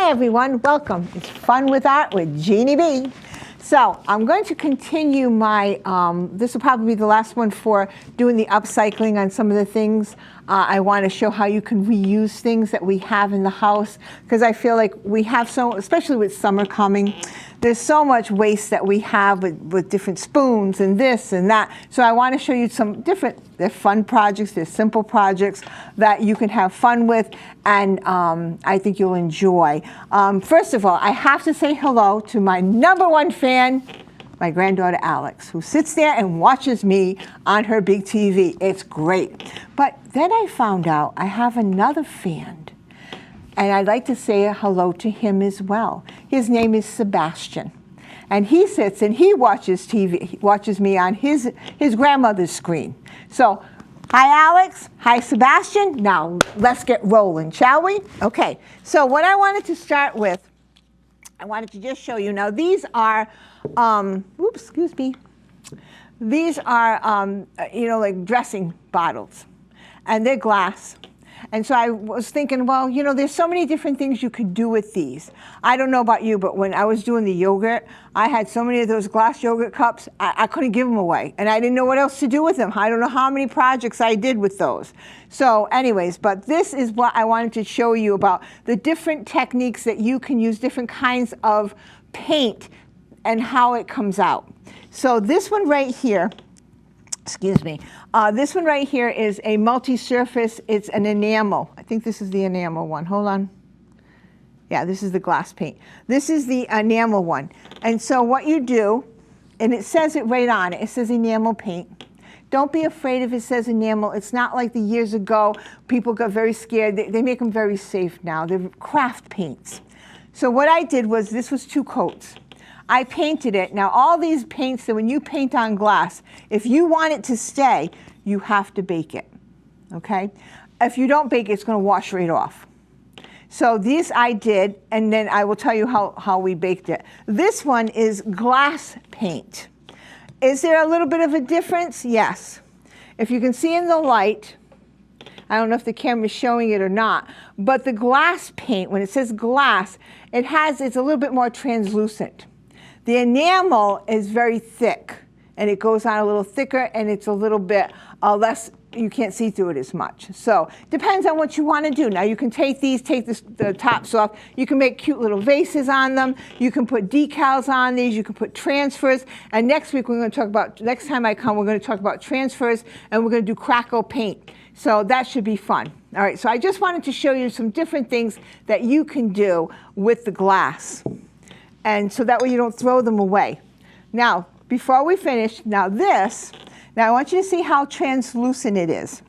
Hi everyone, welcome. It's Fun with Art with Jeannie B. So I'm going to continue my, this will probably be the last one for doing the upcycling on some of the things. I want to show how you can reuse things that we have in the house, because I feel like we have so, especially with summer coming, there's so much waste that we have with different spoons and this and that. So I want to show you some different, they're fun projects, they're simple projects that you can have fun with, and I think you'll enjoy. First of all, I have to say hello to my #1 fan, my granddaughter Alex, who sits there and watches me on her big TV. It's great. But then I found out I have another fan, and I'd like to say hello to him as well. His name is Sebastian. And he sits and he watches TV, he watches me on his grandmother's screen. So, hi Alex, hi Sebastian. Now let's get rolling, shall we? Okay, so what I wanted to start with, I wanted to just show you. Now these are, oops, excuse me. These are, like dressing bottles, and they're glass. And so I was thinking, well, there's so many different things you could do with these. I don't know about you, but when I was doing the yogurt, I had so many of those glass yogurt cups, I couldn't give them away. And I didn't know what else to do with them. I don't know how many projects I did with those. So anyways, but this is what I wanted to show you about the different techniques that you can use, different kinds of paint and how it comes out. So this one right here, excuse me. This one right here is a multi-surface. It's an enamel. I think this is the enamel one. Hold on. Yeah, this is the glass paint. This is the enamel one. And so what you do, and it says it right on it. It says enamel paint. Don't be afraid if it says enamel. It's not like the years ago people got very scared. They make them very safe now. They're craft paints. So what I did was, this was 2 coats. I painted it. Now all these paints, that when you paint on glass, if you want it to stay, you have to bake it, okay? If you don't bake it, it's gonna wash right off. So these I did, and then I will tell you how we baked it. This one is glass paint. Is there a little bit of a difference? Yes. If you can see in the light, I don't know if the camera's showing it or not, but the glass paint, when it says glass, it's a little bit more translucent. The enamel is very thick, and it goes on a little thicker, and it's a little bit less, you can't see through it as much. So depends on what you want to do. Now you can take these, the tops off. You can make cute little vases on them. You can put decals on these. You can put transfers. And next week we're going to talk about, next time I come, we're going to talk about transfers, and we're going to do crackle paint. So that should be fun. All right, so I just wanted to show you some different things that you can do with the glass. And so that way you don't throw them away. Now, before we finish, now I want you to see how translucent it is.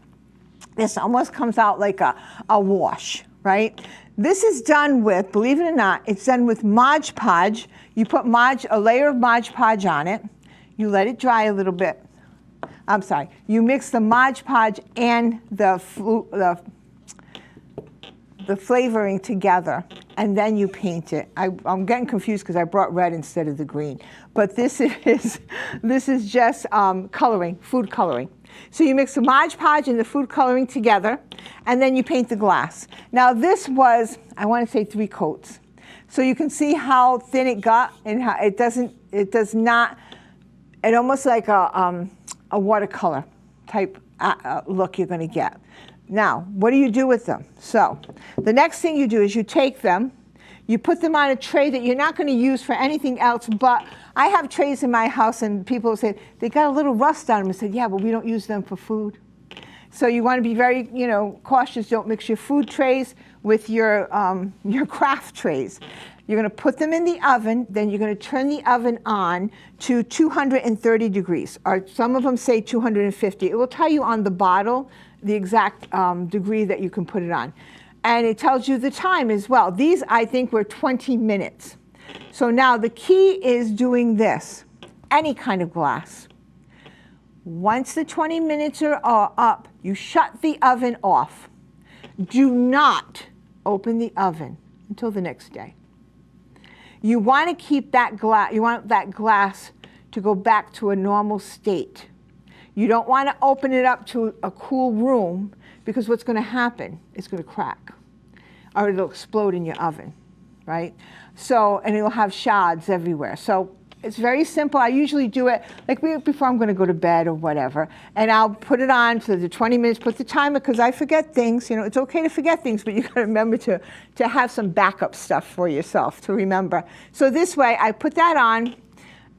This almost comes out like a wash, right? This is done with, believe it or not, it's done with Mod Podge. You put a layer of Mod Podge on it. You let it dry a little bit. I'm sorry. You mix the Mod Podge and the flavoring together, and then you paint it. I'm getting confused because I brought red instead of the green. But this is just coloring, food coloring. So you mix the Mod Podge and the food coloring together, and then you paint the glass. Now this was, I want to say 3 coats. So you can see how thin it got, and how it does not, it almost like a watercolor type look you're going to get. Now, what do you do with them? So the next thing you do is you take them, you put them on a tray that you're not going to use for anything else, but I have trays in my house, and people say, they got a little rust on them. I said, yeah, but we don't use them for food. So you want to be very, cautious. Don't mix your food trays with your craft trays. You're going to put them in the oven, then you're going to turn the oven on to 230 degrees, or some of them say 250. It will tell you on the bottle the exact degree that you can put it on. And it tells you the time as well. These, I think, were 20 minutes. So now the key is doing this, any kind of glass. Once the 20 minutes are up, you shut the oven off. Do not open the oven until the next day. You want to keep that glass, you want that glass to go back to a normal state. You don't want to open it up to a cool room, because what's going to happen, it's going to crack, or it'll explode in your oven. right? So, and it'll have shards everywhere. So it's very simple. I usually do it like before I'm going to go to bed or whatever, and I'll put it on for the 20 minutes, put the timer, because I forget things. You know, it's okay to forget things, but you got to remember to have some backup stuff for yourself to remember. So this way, I put that on,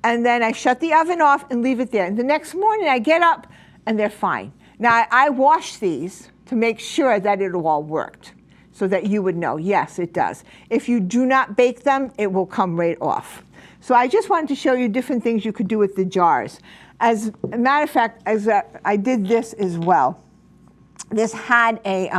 and then I shut the oven off and leave it there. And the next morning, I get up, and they're fine. Now, I wash these to make sure that it all worked, so that you would know, yes, it does. If you do not bake them, it will come right off. So I just wanted to show you different things you could do with the jars. As a matter of fact, I did this as well. This had a,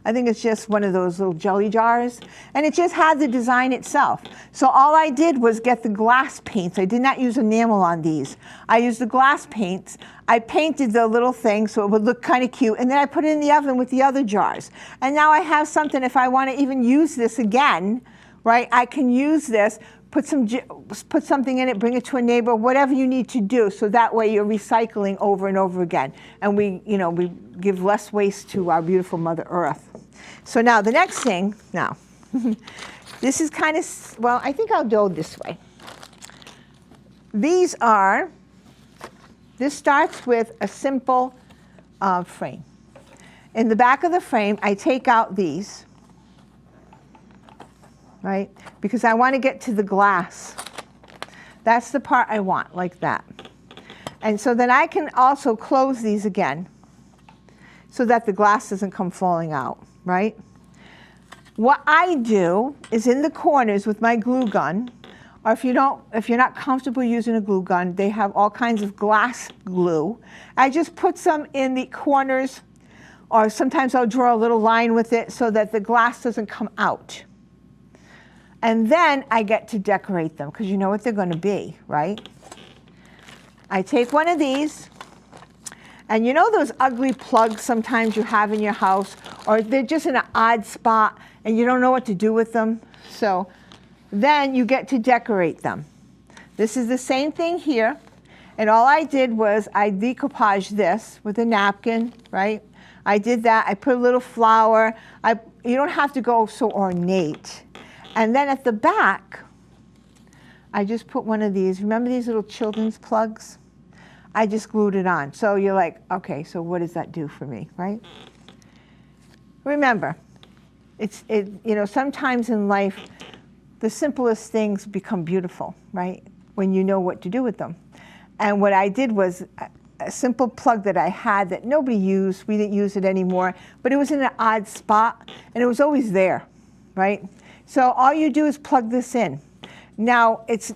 I think it's just one of those little jelly jars, and it just had the design itself. So all I did was get the glass paints. I did not use enamel on these. I used the glass paints. I painted the little thing so it would look kind of cute, and then I put it in the oven with the other jars. And now I have something, if I want to even use this again, right, I can use this, put something in it, bring it to a neighbor, whatever you need to do, so that way you're recycling over and over again. And we give less waste to our beautiful Mother Earth. So now the next thing, this is kind of, well, I think I'll go this way. This starts with a simple frame. In the back of the frame, I take out these, right? Because I want to get to the glass. That's the part I want, like that. And so then I can also close these again so that the glass doesn't come falling out, right? What I do is in the corners with my glue gun, or if you're not comfortable using a glue gun, they have all kinds of glass glue. I just put some in the corners, or sometimes I'll draw a little line with it so that the glass doesn't come out. And then I get to decorate them, because you know what they're going to be, right? I take one of these, and you know those ugly plugs sometimes you have in your house, or they're just in an odd spot, and you don't know what to do with them? So then you get to decorate them. This is the same thing here, and all I did was I decoupaged this with a napkin, right? I did that. I put a little flower. You don't have to go so ornate. And then at the back, I just put one of these. Remember these little children's plugs? I just glued it on. So you're like, okay, so what does that do for me, right? Remember, sometimes in life, the simplest things become beautiful, right? When you know what to do with them. And what I did was a simple plug that I had that nobody used. We didn't use it anymore, but it was in an odd spot, and it was always there, right? So all you do is plug this in. Now it's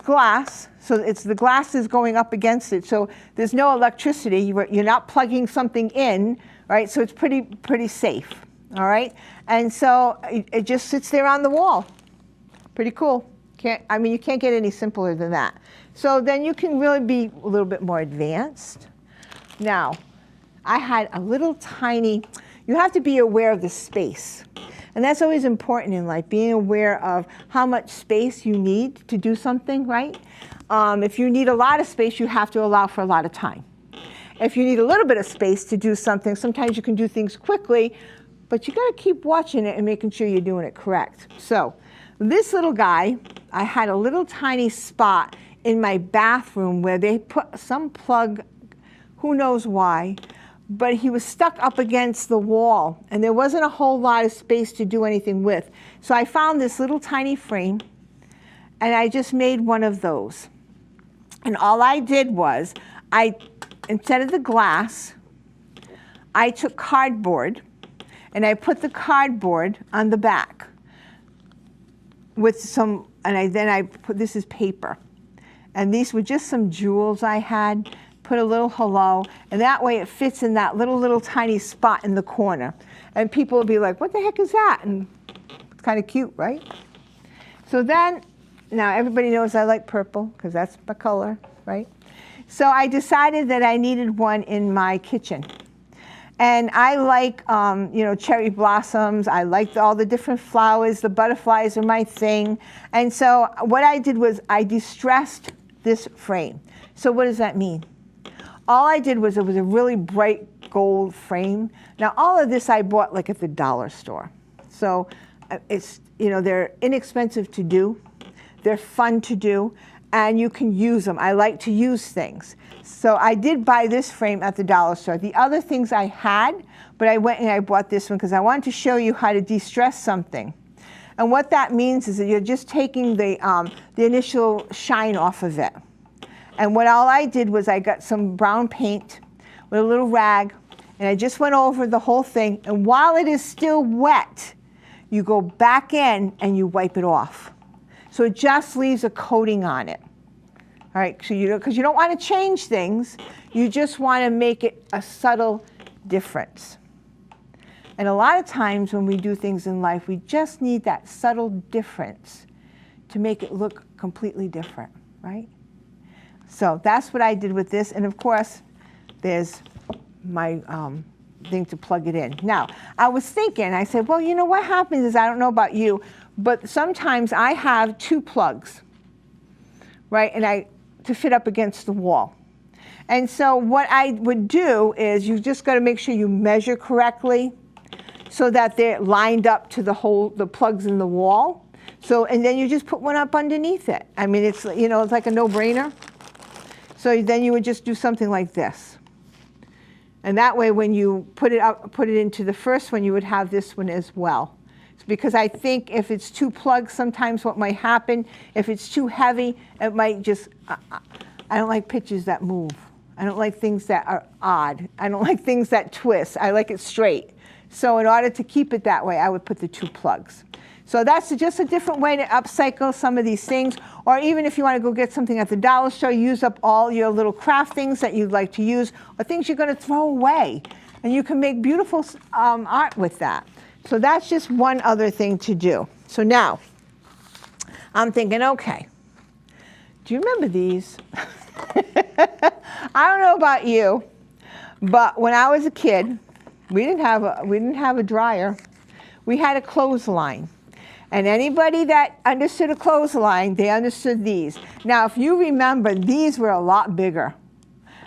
glass, so the glass is going up against it. So there's no electricity. You're not plugging something in, right? So it's pretty safe, all right? And so it just sits there on the wall. Pretty cool. You can't get any simpler than that. So then you can really be a little bit more advanced. Now, I had a little tiny. You have to be aware of the space. And that's always important in life, being aware of how much space you need to do something, right? If you need a lot of space, you have to allow for a lot of time. If you need a little bit of space to do something, sometimes you can do things quickly, but you got to keep watching it and making sure you're doing it correct. So this little guy, I had a little tiny spot in my bathroom where they put some plug, who knows why, but he was stuck up against the wall, and there wasn't a whole lot of space to do anything with. So I found this little tiny frame, and I just made one of those. And all I did was, instead of the glass, I took cardboard, and I put the cardboard on the back with some, and then I put, this is paper. And these were just some jewels I had. Put a little hello, and that way it fits in that little tiny spot in the corner. And people will be like, what the heck is that? And it's kind of cute, right? So then, now everybody knows I like purple, because that's my color, right? So I decided that I needed one in my kitchen. And I like, cherry blossoms. I liked all the different flowers. The butterflies are my thing. And so what I did was I distressed this frame. So what does that mean? All I did was, it was a really bright gold frame. Now all of this I bought like at the dollar store. So they're inexpensive to do, they're fun to do, and you can use them. I like to use things. So I did buy this frame at the dollar store. The other things I had, but I went and I bought this one because I wanted to show you how to de-stress something. And what that means is that you're just taking the initial shine off of it. And all I did was I got some brown paint with a little rag, and I just went over the whole thing. And while it is still wet, you go back in and you wipe it off. So it just leaves a coating on it. All right, so because you don't want to change things, you just want to make it a subtle difference. And a lot of times when we do things in life, we just need that subtle difference to make it look completely different, right? So that's what I did with this. And of course, there's my thing to plug it in. Now, I was thinking, I said, well, you know what happens is, I don't know about you, but sometimes I have 2 plugs, right? And to fit up against the wall. And so what I would do is, you just got to make sure you measure correctly so that they're lined up to the plugs in the wall. So, and then you just put one up underneath it. I mean, it's like a no-brainer. So then you would just do something like this. And that way, when you put it into the first one, you would have this one as well. It's because I think if it's 2 plugs, sometimes what might happen, if it's too heavy, it might just, I don't like pictures that move. I don't like things that are odd. I don't like things that twist. I like it straight. So in order to keep it that way, I would put the 2 plugs. So that's just a different way to upcycle some of these things. Or even if you want to go get something at the dollar store, use up all your little craft things that you'd like to use, or things you're going to throw away. And you can make beautiful art with that. So that's just one other thing to do. So now, I'm thinking, okay, do you remember these? I don't know about you, but when I was a kid, we didn't have a dryer. We had a clothesline. And anybody that understood a clothesline, they understood these. Now, if you remember, these were a lot bigger.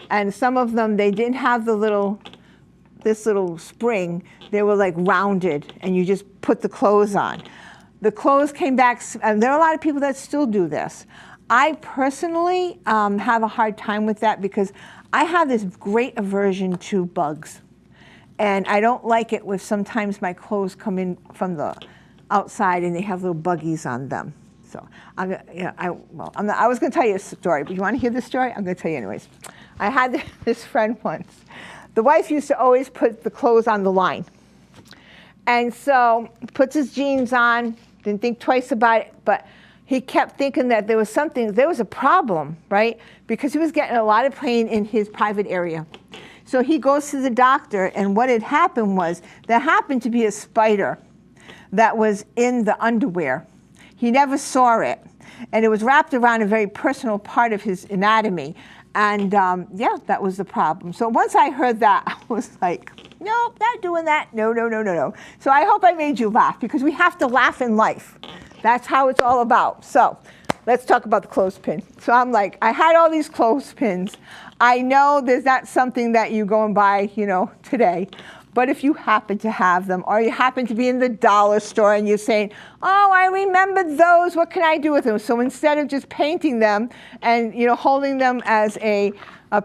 And some of them, they didn't have this little spring. They were like rounded, and you just put the clothes on. The clothes came back, and there are a lot of people that still do this. I personally have a hard time with that because I have this great aversion to bugs. And I don't like it when sometimes my clothes come in from the outside and they have little buggies on them. So I was going to tell you a story, but you want to hear this story? I'm going to tell you anyways. I had this friend once. The wife used to always put the clothes on the line. And so he puts his jeans on, didn't think twice about it, but he kept thinking that there was a problem, right? Because he was getting a lot of pain in his private area. So he goes to the doctor, and what had happened was, there happened to be a spider that was in the underwear. He never saw it, and it was wrapped around a very personal part of his anatomy. And yeah, that was the problem. So once I heard that, I was like, nope, not doing that. No, no, no, no, no. So I hope I made you laugh, because we have to laugh in life. That's how it's all about. So let's talk about the clothespin. So I'm like, I had all these clothespins. I know there's not something that you go and buy, today. But if you happen to have them, or you happen to be in the dollar store and you're saying, oh, I remember those, what can I do with them? So instead of just painting them and holding them as a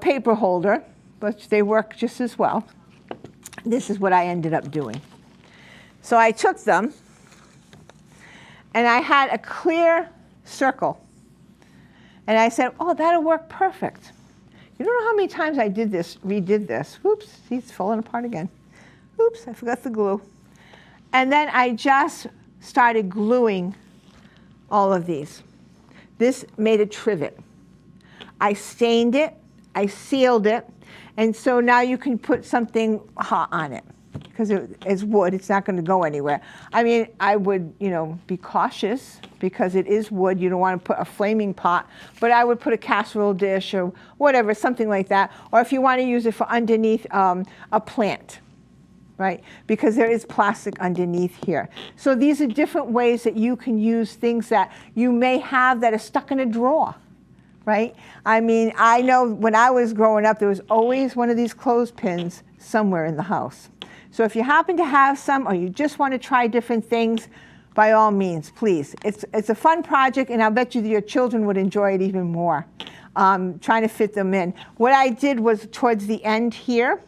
paper holder, which they work just as well, this is what I ended up doing. So I took them, and I had a clear circle. And I said, oh, that'll work perfect. You don't know how many times I redid this. Oops, see, it's falling apart again. Oops, I forgot the glue. And then I just started gluing all of these. This made a trivet. I stained it, I sealed it, and so now you can put something hot on it, because it's wood, it's not going to go anywhere. I mean, I would, be cautious, because it is wood. You don't want to put a flaming pot, but I would put a casserole dish or whatever, something like that. Or if you want to use it for underneath a plant, right? Because there is plastic underneath here. So these are different ways that you can use things that you may have that are stuck in a drawer, right? I mean, I know when I was growing up, there was always one of these clothespins somewhere in the house. So if you happen to have some, or you just want to try different things, by all means, please. It's a fun project, and I'll bet you that your children would enjoy it even more, trying to fit them in. What I did was towards the end here,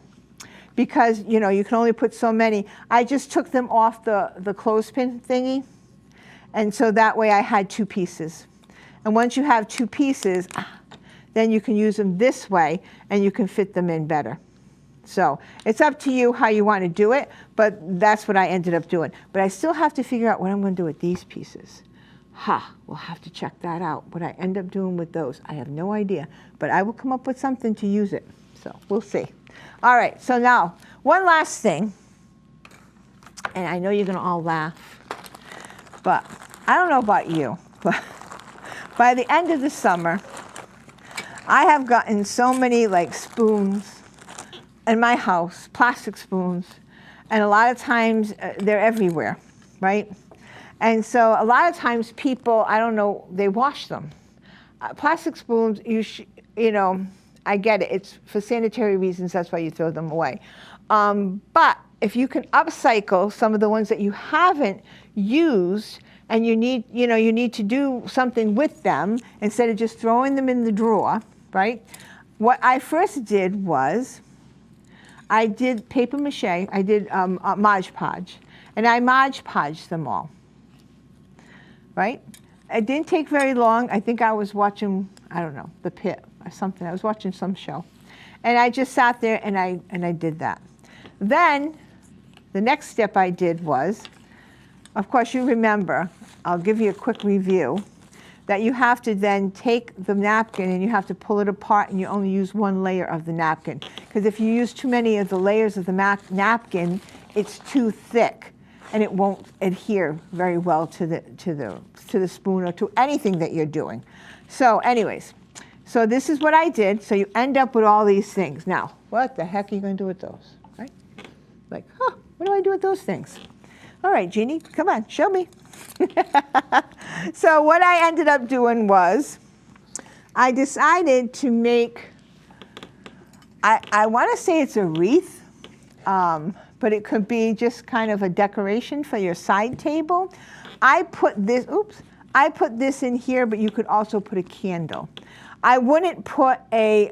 because you know you can only put so many, I just took them off the clothespin thingy, and so that way I had 2 pieces. And once you have 2 pieces, then you can use them this way, and you can fit them in better. So it's up to you how you want to do it, but that's what I ended up doing. But I still have to figure out what I'm going to do with these pieces. We'll have to check that out. What I end up doing with those, I have no idea. But I will come up with something to use it. So we'll see. All right, so now, one last thing. And I know you're going to all laugh. But I don't know about you, but by the end of the summer, I have gotten so many like spoons in my house, plastic spoons, and a lot of times they're everywhere, right? And so a lot of times people, I don't know, they wash them. Plastic spoons, you know, I get it. It's for sanitary reasons. That's why you throw them away. But if you can upcycle some of the ones that you haven't used, and you need to do something with them instead of just throwing them in the drawer, right? What I first did was I did paper mache. I did Mod Podge, and I Mod Podged them all. Right? It didn't take very long. I think I was watching, I don't know, The Pit or something. I was watching some show, and I just sat there and I did that. Then the next step I did was, of course, you remember. I'll give you a quick review. That you have to then take the napkin and you have to pull it apart, and you only use 1 layer of the napkin. Because if you use too many of the layers of the napkin, it's too thick, and it won't adhere very well to the spoon or to anything that you're doing. So anyways, so this is what I did. So you end up with all these things. Now, what the heck are you going to do with those? Right? Like, what do I do with those things? All right, Jeannie, come on, show me. So what I ended up doing was I decided to make, I want to say it's a wreath, but it could be just kind of a decoration for your side table. I put this in here, but you could also put a candle. I wouldn't put a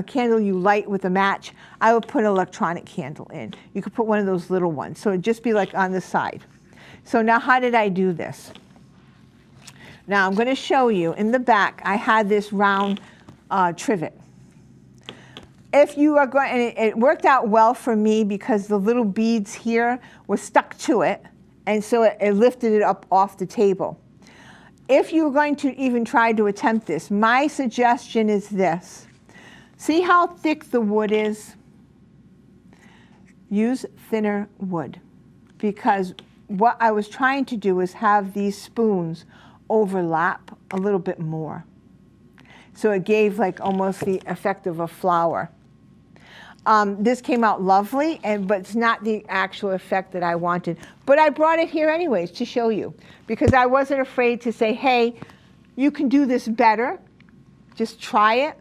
candle you light with a match. I would put an electronic candle in. You could put one of those little ones. So it'd just be like on the side. So now how did I do this? Now I'm going to show you in the back. I had this round trivet. If you are going, and it worked out well for me because the little beads here were stuck to it, and so it lifted it up off the table. If you're going to even try to attempt this, my suggestion is this. See how thick the wood is? Use thinner wood, because what I was trying to do is have these spoons overlap a little bit more. So it gave like almost the effect of a flower. This came out lovely, but it's not the actual effect that I wanted. But I brought it here anyways to show you, because I wasn't afraid to say, hey, you can do this better. Just try it.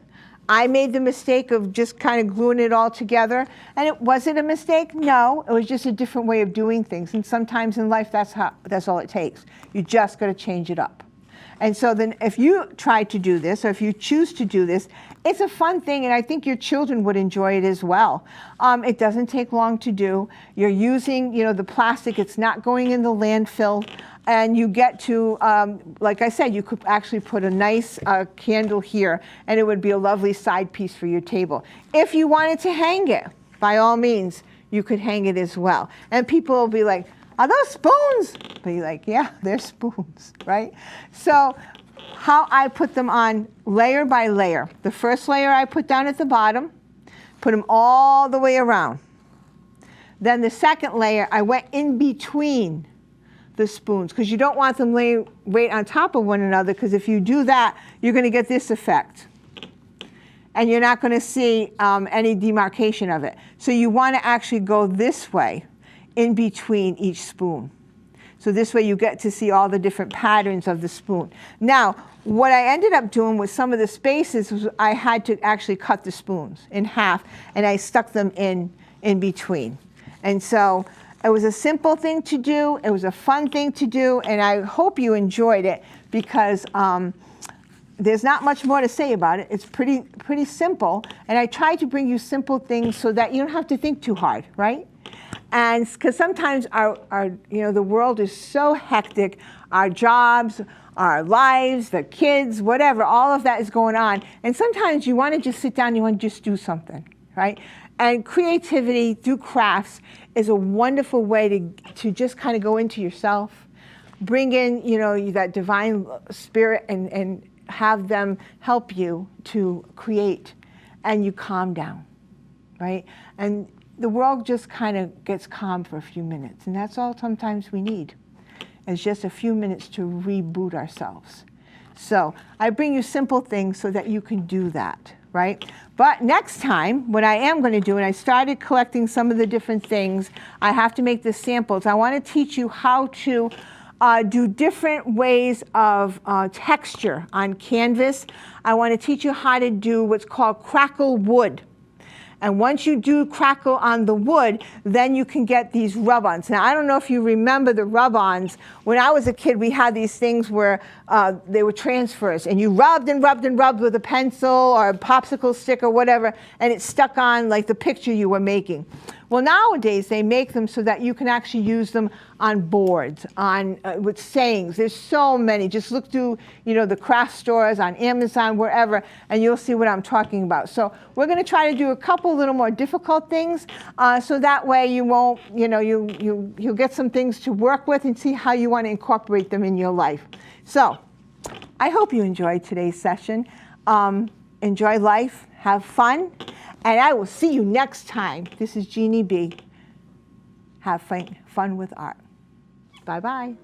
I made the mistake of just kind of gluing it all together. And it wasn't a mistake. No, it was just a different way of doing things. And sometimes in life, that's all it takes. You just got to change it up. And so then if you try to do this, or if you choose to do this, it's a fun thing, and I think your children would enjoy it as well. It doesn't take long to do. You're using, the plastic. It's not going in the landfill. And you get to, like I said, you could actually put a nice candle here, and it would be a lovely side piece for your table. If you wanted to hang it, by all means, you could hang it as well. And people will be like, are those spoons? But you're like, yeah, they're spoons, right? So how I put them on layer by layer. The first layer I put down at the bottom, put them all the way around. Then the second layer, I went in between the spoons, because you don't want them laying right on top of one another, because if you do that, you're going to get this effect. And you're not going to see any demarcation of it. So you want to actually go this way in between each spoon. So this way you get to see all the different patterns of the spoon. Now, what I ended up doing with some of the spaces was I had to actually cut the spoons in half, and I stuck them in between. And so It was a simple thing to do. It was a fun thing to do, and I hope you enjoyed it because there's not much more to say about it. It's pretty simple, and I try to bring you simple things so that you don't have to think too hard, right? And because sometimes our the world is so hectic, our jobs, our lives, the kids, whatever, all of that is going on. And sometimes you want to just sit down and you want to just do something, right? And creativity through crafts is a wonderful way to just kind of go into yourself, bring in, that divine spirit and have them help you to create, and you calm down, right? And the world just kind of gets calm for a few minutes, and that's all sometimes we need. It's just a few minutes to reboot ourselves. So I bring you simple things so that you can do that, right? But next time, what I am going to do, and I started collecting some of the different things, I have to make the samples. I want to teach you how to do different ways of texture on canvas. I want to teach you how to do what's called crackle wood. And once you do crackle on the wood, then you can get these rub-ons. Now, I don't know if you remember the rub-ons. When I was a kid, we had these things where they were transfers, and you rubbed and rubbed and rubbed with a pencil or a popsicle stick or whatever, and it stuck on like the picture you were making. Well, nowadays, they make them so that you can actually use them on boards, with sayings. There's so many. Just look through, the craft stores, on Amazon, wherever, and you'll see what I'm talking about. So we're going to try to do a couple little more difficult things, so that way you won't, you'll get some things to work with and see how you want to incorporate them in your life. So I hope you enjoyed today's session. Enjoy life, have fun, and I will see you next time. This is Jeanne B. Have fun with art. Bye-bye.